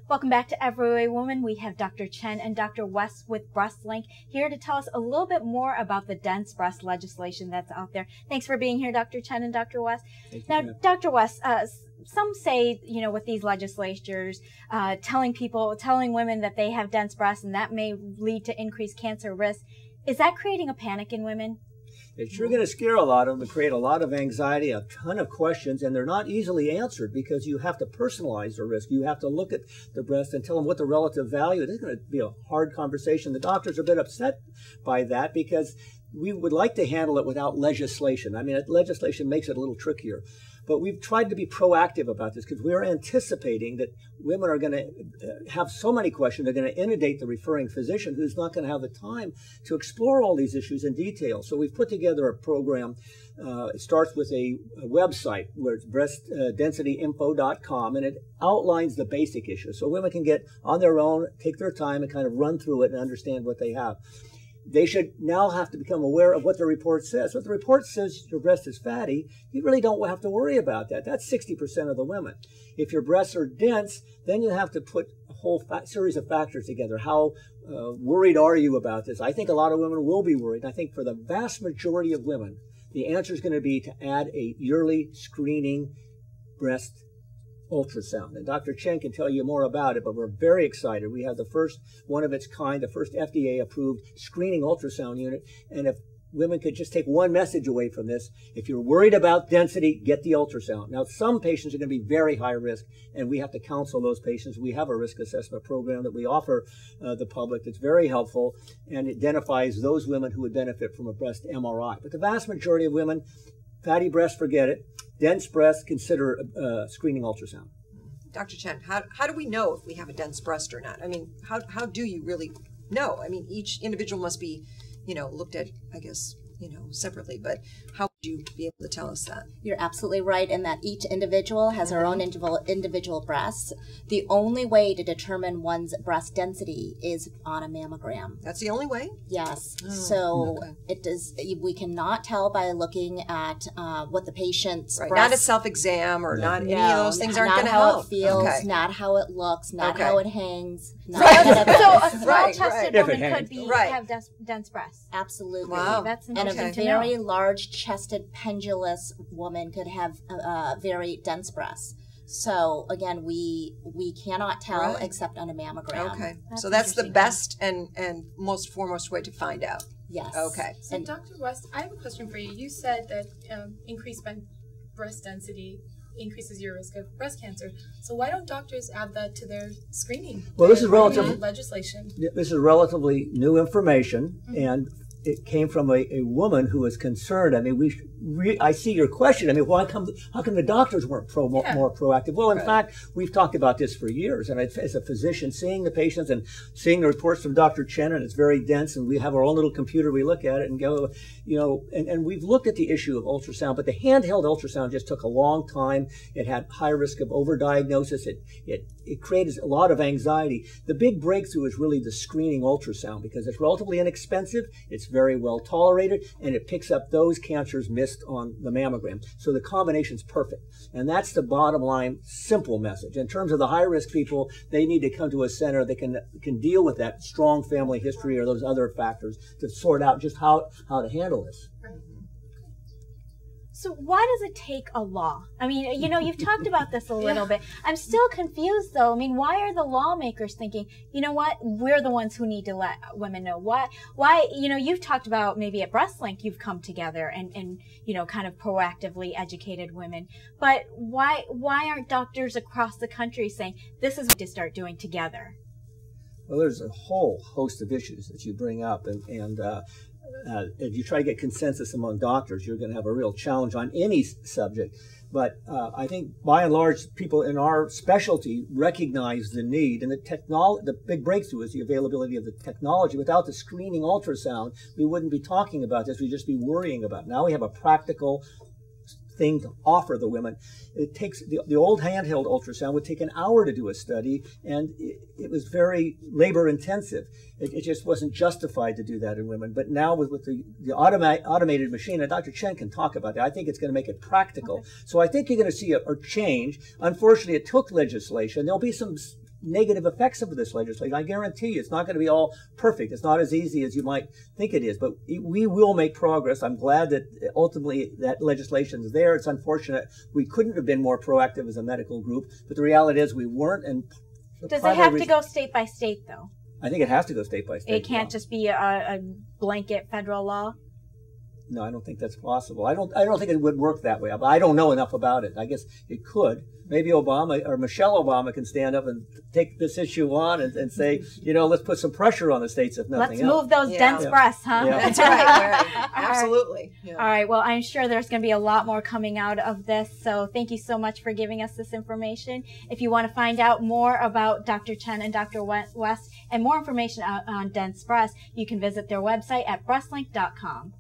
Welcome back to Every Woman. We have Dr. Chen and Dr. West with BreastLink here to tell us a little bit more about the dense breast legislation that's out there. Thanks for being here, Dr. Chen and Dr. West. Now, Dr. West, some say, you know, with these legislatures, telling women that they have dense breasts and that may lead to increased cancer risk. Is that creating a panic in women? It's sure going to scare a lot of them and create a lot of anxiety, a ton of questions, and they're not easily answered because you have to personalize the risk. You have to look at the breast and tell them what the relative value is. It's going to be a hard conversation. The doctors are a bit upset by that because we would like to handle it without legislation. I mean, legislation makes it a little trickier. But we've tried to be proactive about this because we're anticipating that women are going to have so many questions, they're going to inundate the referring physician who's not going to have the time to explore all these issues in detail. So we've put together a program. It starts with a website where it's breastdensityinfo.com, and it outlines the basic issues. So women can get on their own, take their time, and kind of run through it and understand what they have. They should now have to become aware of what the report says. If the report says your breast is fatty, you really don't have to worry about that. That's 60% of the women. If your breasts are dense, then you have to put a whole series of factors together. How worried are you about this? I think a lot of women will be worried. I think for the vast majority of women, the answer is going to be to add a yearly screening breast ultrasound. And Dr. Chen can tell you more about it, but we're very excited. We have the first one of its kind, the first FDA-approved screening ultrasound unit. And if women could just take one message away from this, if you're worried about density, get the ultrasound. Now, some patients are going to be very high risk, and we have to counsel those patients. We have a risk assessment program that we offer the public that's very helpful and identifies those women who would benefit from a breast MRI. But the vast majority of women, fatty breasts, forget it. Dense breasts, consider screening ultrasound. Dr. Chen, how do we know if we have a dense breast or not? I mean, how do you really know? I mean, each individual must be, you know, looked at, I guess, you know, separately, but how would you be able to tell us that? You're absolutely right in that each individual has her own individual breasts. The only way to determine one's breast density is on a mammogram. That's the only way? Yes. So we cannot tell by looking at what the patient's breast, not a self-exam or not any of those things aren't going to help. Not how it feels, not how it looks, not how it hangs. So a small-chested woman could have dense breasts. Absolutely. Wow. That's and interesting a very large-chested, pendulous woman could have very dense breasts. So again, we cannot tell except on a mammogram. Okay, so that's the best and most foremost way to find out. Yes. Okay. So Dr. West, I have a question for you. You said that increased breast density increases your risk of breast cancer. So why don't doctors add that to their screening? Well, this is relatively legislation. This is relatively new information, and it came from a woman who was concerned. I mean, I see your question. I mean, how come the doctors weren't more proactive? Well, in fact, we've talked about this for years. And as a physician, seeing the patients and seeing the reports from Dr. Chen, and it's very dense, and we have our own little computer, we look at it and go, you know, and we've looked at the issue of ultrasound, but the handheld ultrasound just took a long time. It had high risk of overdiagnosis. It created a lot of anxiety. The big breakthrough is really the screening ultrasound because it's relatively inexpensive, it's very well tolerated, and it picks up those cancers missed on the mammogram. So the combination's perfect. And that's the bottom line, simple message. In terms of the high-risk people, they need to come to a center that can deal with that strong family history or those other factors to sort out just how to handle this. So why does it take a law? I mean, you know, you've talked about this a little bit. I'm still confused, though. I mean, why are the lawmakers thinking, you know what, we're the ones who need to let women know? Why, you know, you've talked about maybe at BreastLink you've come together and you know, kind of proactively educated women. But why aren't doctors across the country saying, this is what to start doing together? Well, there's a whole host of issues that you bring up, and if you try to get consensus among doctors, you're going to have a real challenge on any subject. But I think, by and large, people in our specialty recognize the need, and the big breakthrough is the availability of the technology. Without the screening ultrasound, we wouldn't be talking about this. We'd just be worrying about it. Now we have a practical thing to offer the women. It takes the old handheld ultrasound would take an hour to do a study, and it was very labor intensive. It just wasn't justified to do that in women. But now with the automated machine, and Dr. Chen can talk about that, I think it's going to make it practical. Okay. So I think you're going to see a change. Unfortunately, it took legislation. There'll be some negative effects of this legislation. I guarantee you it's not going to be all perfect. It's not as easy as you might think it is, but we will make progress. I'm glad that ultimately that legislation is there. It's unfortunate we couldn't have been more proactive as a medical group, but the reality is we weren't. And does it have to go state by state, though? I think it has to go state by state. It can't just be a blanket federal law? No, I don't think that's possible. I don't think it would work that way. But I don't know enough about it. I guess it could. Maybe Obama or Michelle Obama can stand up and take this issue on and say, let's put some pressure on the states if nothing else. Let's move those dense breasts, huh? Yeah. That's right. Absolutely. Yeah. All right. Well, I'm sure there's going to be a lot more coming out of this. So thank you so much for giving us this information. If you want to find out more about Dr. Chen and Dr. West and more information on dense breasts, you can visit their website at breastlink.com.